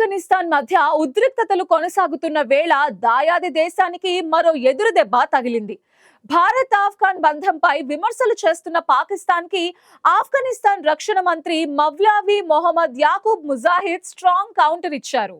ఆఫ్ఘనిస్తాన్ మధ్య ఉద్రిక్తతలు కొనసాగుతున్న వేళ దాయాది దేశానికి మరో ఎదురు దెబ్బ తగిలింది. భారత్ ఆఫ్ఘన్ బంధంపై విమర్శలు చేస్తున్న పాకిస్తాన్ కి ఆఫ్ఘనిస్తాన్ రక్షణ మంత్రి మవ్లావి మొహమ్మద్ యాకూబ్ ముజాహిద్ స్ట్రాంగ్ కౌంటర్ ఇచ్చారు.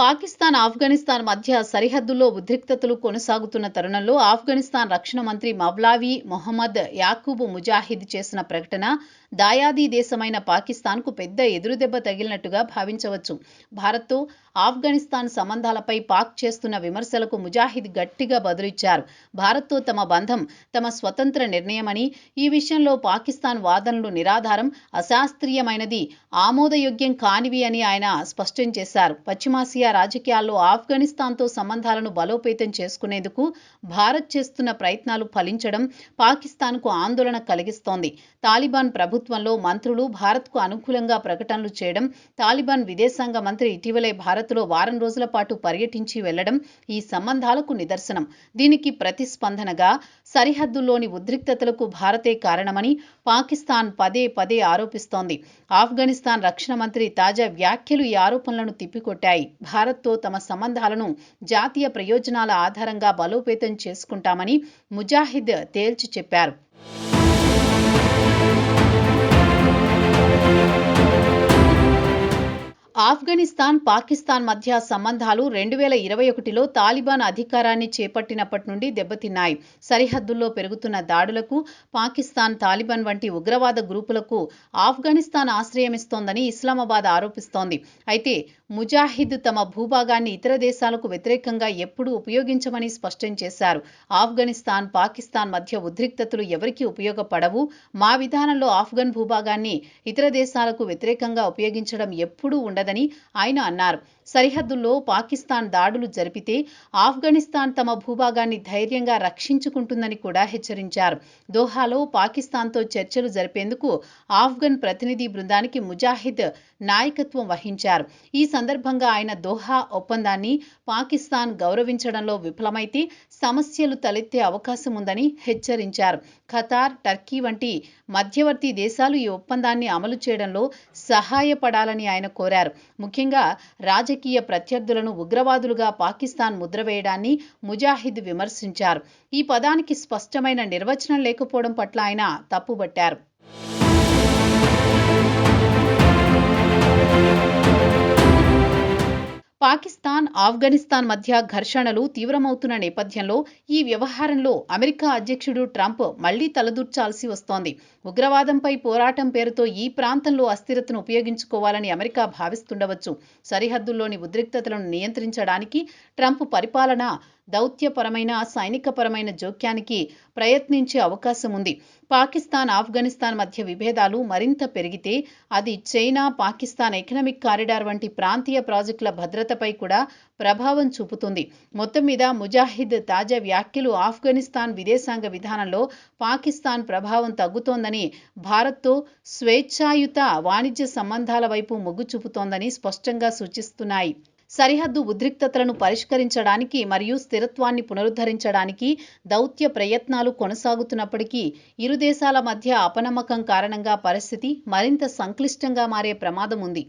పాకిస్తాన్ ఆఫ్ఘనిస్తాన్ మధ్య సరిహద్దుల్లో ఉద్రిక్తతలు కొనసాగుతున్న తరుణంలో ఆఫ్ఘనిస్తాన్ రక్షణ మంత్రి మవ్లావి మొహమ్మద్ యాకూబ్ ముజాహిద్ చేసిన ప్రకటన దాయాది దేశమైన పాకిస్తాన్కు పెద్ద ఎదురుదెబ్బ తగిలినట్టుగా భావించవచ్చు. భారత్తో ఆఫ్ఘనిస్తాన్ సంబంధాలపై పాక్ చేస్తున్న విమర్శలకు ముజాహిద్ గట్టిగా బదులిచ్చారు. భారత్తో తమ బంధం తమ స్వతంత్ర నిర్ణయమని, ఈ విషయంలో పాకిస్తాన్ వాదనలు నిరాధారం, అశాస్త్రీయమైనది, ఆమోదయోగ్యం కానివి అని ఆయన స్పష్టం చేశారు. పశ్చిమాసియా రాజకీయాల్లో ఆఫ్ఘనిస్తాన్తో సంబంధాలను బలోపేతం చేసుకునేందుకు భారత్ చేస్తున్న ప్రయత్నాలు ఫలించడం పాకిస్తాన్కు ఆందోళన కలిగిస్తోంది. తాలిబాన్ ప్రభుత్వంలో మంత్రులు భారత్కు అనుకూలంగా ప్రకటనలు చేయడం, తాలిబాన్ విదేశాంగ మంత్రి ఇటీవలే భారత్లో వారం రోజుల పాటు పర్యటించి వెళ్లడం ఈ సంబంధాలకు నిదర్శనం. దీనికి ప్రతిస్పందనగా సరిహద్దుల్లోని ఉద్రిక్తతలకు భారతే కారణమని పాకిస్తాన్ పదే పదే ఆరోపిస్తోంది. ఆఫ్ఘనిస్తాన్ రక్షణ మంత్రి తాజా వ్యాఖ్యలు ఈ ఆరోపణలను తిప్పికొట్టాయి. భారత్తో తమ సంబంధాలను జాతీయ ప్రయోజనాల ఆధారంగా బలోపేతం చేసుకుంటామని ముజాహిద్ తేల్చి చెప్పారు. ఆఫ్ఘనిస్తాన్ పాకిస్తాన్ మధ్య సంబంధాలు 2021లో తాలిబాన్ అధికారాన్ని చేపట్టినప్పటి నుండి దెబ్బతిన్నాయి. సరిహద్దుల్లో పెరుగుతున్న దాడులకు, పాకిస్తాన్, తాలిబాన్ వంటి ఉగ్రవాద గ్రూపులకు ఆఫ్ఘనిస్తాన్ ఆశ్రయమిస్తోందని ఇస్లామాబాద్ ఆరోపిస్తోంది. అయితే ముజాహిద్ తమ భూభాగాన్ని ఇతర దేశాలకు వ్యతిరేకంగా ఎప్పుడూ ఉపయోగించమని స్పష్టం చేశారు. ఆఫ్ఘనిస్తాన్, పాకిస్తాన్ మధ్య ఉద్రిక్తతలు ఎవరికీ ఉపయోగపడవు. మా విధానంలో ఆఫ్ఘన్ భూభాగాన్ని ఇతర దేశాలకు వ్యతిరేకంగా ఉపయోగించడం ఎప్పుడూ ఉండదని ఆయన అన్నారు. సరిహద్దుల్లో పాకిస్తాన్ దాడులు జరిపితే ఆఫ్ఘనిస్తాన్ తమ భూభాగాన్ని ధైర్యంగా రక్షించుకుంటుందని కూడా హెచ్చరించారు. దోహాలో పాకిస్తాన్తో చర్చలు జరిపేందుకు ఆఫ్ఘన్ ప్రతినిధి బృందానికి ముజాహిద్ నాయకత్వం వహించారు. ఈ సందర్భంగా ఆయన దోహా ఒప్పందాన్ని పాకిస్తాన్ గౌరవించడంలో విఫలమైతే సమస్యలు తలెత్తే అవకాశం ఉందని హెచ్చరించారు. ఖతార్, టర్కీ వంటి మధ్యవర్తి దేశాలు ఈ ఒప్పందాన్ని అమలు చేయడంలో సహాయపడాలని ఆయన కోరారు. ముఖ్యంగా రాజకీయ ప్రత్యర్థులను ఉగ్రవాదులుగా పాకిస్తాన్ ముద్ర వేయడాన్ని ముజాహిద్ విమర్శించారు. ఈ పదానికి స్పష్టమైన నిర్వచనం లేకపోవడం పట్ల ఆయన తప్పుబట్టారు. పాకిస్తాన్, ఆఫ్ఘనిస్తాన్ మధ్య ఘర్షణలు తీవ్రమవుతున్న నేపథ్యంలో ఈ వ్యవహారంలో అమెరికా అధ్యక్షుడు ట్రంప్ మళ్లీ తలదూర్చాల్సి వస్తోంది. ఉగ్రవాదంపై పోరాటం పేరుతో ఈ ప్రాంతంలో అస్థిరతను ఉపయోగించుకోవాలని అమెరికా భావిస్తుండవచ్చు. సరిహద్దుల్లోని ఉద్రిక్తతలను నియంత్రించడానికి ట్రంప్ పరిపాలన దౌత్యపరమైన, సైనికపరమైన జోక్యానికి ప్రయత్నించే అవకాశం ఉంది. పాకిస్తాన్, ఆఫ్ఘనిస్తాన్ మధ్య విభేదాలు మరింత పెరిగితే అది చైనా, పాకిస్తాన్ ఎకనామిక్ కారిడార్ వంటి ప్రాంతీయ ప్రాజెక్టుల భద్రతపై కూడా ప్రభావం చూపుతుంది. మొత్తం మీద ముజాహిద్ తాజా వ్యాఖ్యలు ఆఫ్ఘనిస్తాన్ విదేశాంగ విధానంలో పాకిస్తాన్ ప్రభావం తగ్గుతోందని, భారత్తో స్వేచ్ఛాయుత వాణిజ్య సంబంధాల వైపు మొగ్గు చూపుతోందని స్పష్టంగా సూచిస్తున్నాయి. సరిహద్దు ఉద్రిక్తతలను పరిష్కరించడానికి మరియు స్థిరత్వాన్ని పునరుద్ధరించడానికి దౌత్య ప్రయత్నాలు కొనసాగుతున్నప్పటికీ ఇరు దేశాల మధ్య అపనమ్మకం కారణంగా పరిస్థితి మరింత సంక్లిష్టంగా మారే ప్రమాదం ఉంది.